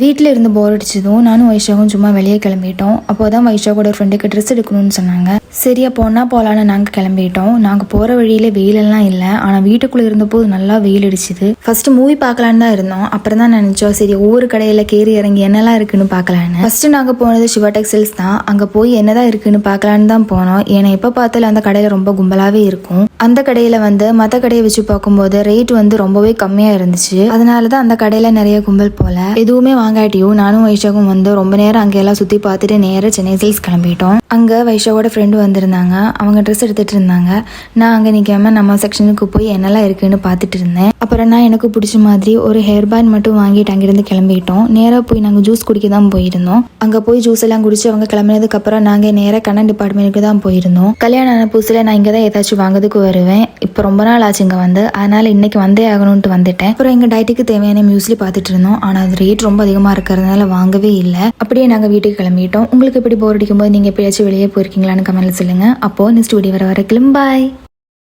வீட்டில் இருந்து போர் அடிச்சதும் நானும் வைஷாவும் சும்மா வெளியே கிளம்பிட்டோம். அப்போதான் வைஷாவோட ஒரு ஃப்ரெண்டுக்கு ட்ரெஸ் எடுக்கணும்னு சொன்னாங்க. சரி அப்போ ஒன்னா போகலான்னு நாங்கள் கிளம்பிட்டோம். நாங்கள் போகிற வழியில வெயிலெல்லாம் இல்லை, ஆனால் வீட்டுக்குள்ளே இருந்தபோது நல்லா வெயில் அடிச்சுது. ஃபர்ஸ்ட் மூவி பார்க்கலான்னு தான் இருந்தோம். அப்புறம் தான் நினச்சோம் சரி ஒவ்வொரு கடையில் கேறி இறங்கி என்னெல்லாம் இருக்குன்னு பார்க்கலான்னு. ஃபர்ஸ்ட் நாங்கள் போனது சிவா டெக்ஸ்டைல்ஸ் தான். அங்கே போய் என்னதான் இருக்குன்னு பார்க்கலான்னு தான் போனோம். ஏன்னா எப்போ பார்த்தாலும் அந்த கடையில் ரொம்ப கும்பலாகவே இருக்கும். அந்த கடையில் மற்ற கடையை வச்சு பார்க்கும்போது ரேட் ரொம்பவே கம்மியாக இருந்துச்சு. அதனால தான் அந்த கடையில் நிறைய கும்பல் போல. எதுவுமே வாங்காட்டியும் நானும் வைஷாவும் ரொம்ப நேரம் அங்கெல்லாம் சுற்றி பார்த்துட்டு நேராக சென்னை சில்க்ஸ் கிளம்பிட்டோம். அங்கே வைஷாவோட ஃப்ரெண்டு வந்திருந்தாங்க. அவங்க ட்ரெஸ் எடுத்துகிட்டு இருந்தாங்க. நான் அங்கே நிற்காம நம்ம செக்ஷனுக்கு போய் என்னெல்லாம் இருக்குன்னு பார்த்துட்டு இருந்தேன். அப்புறம் நான் எனக்கு பிடிச்ச மாதிரி ஒரு ஹேர் பேண்ட் மட்டும் வாங்கிட்டு அங்கேருந்து கிளம்பிட்டோம். நேராக போய் நாங்கள் ஜூஸ் குடிக்க தான் போயிருந்தோம். அங்கே போய் ஜூஸ் எல்லாம் குடிச்சு அவங்க கிளம்பினதுக்கு அப்புறம் நாங்கள் நேராக கண்ணன் டிபார்ட்மெண்ட்டுக்கு தான் போயிருந்தோம். கல்யாணம் ஆன புதுசில் நான் இங்கே தான் ஏதாச்சும் வாங்குறதுக்கு வருவேன். இப்போ ரொம்ப நாள் ஆச்சு இங்கே அதனால இன்னைக்கு வந்தே ஆகணும்ட்டு வந்துட்டேன். அப்புறம் எங்கள் டயட்டுக்கு தேவையான மியூஸ்லி பார்த்துட்டு இருந்தோம். ஆனால் அது ரேட் ரொம்ப அதிகமாக இருக்கிறதுனால வாங்கவே இல்லை. அப்படியே நாங்கள் வீட்டுக்கு கிளம்பிட்டோம். உங்களுக்கு எப்படி போர் அடிக்கும் போது நீங்கள் எப்பயாச்சும் வெளியே போயிருக்கீங்களான்னு கமெண்ட்ல சொல்லுங்க. அப்போ நெக்ஸ்ட் வீடியோ வர வரைக்கும் பாய்.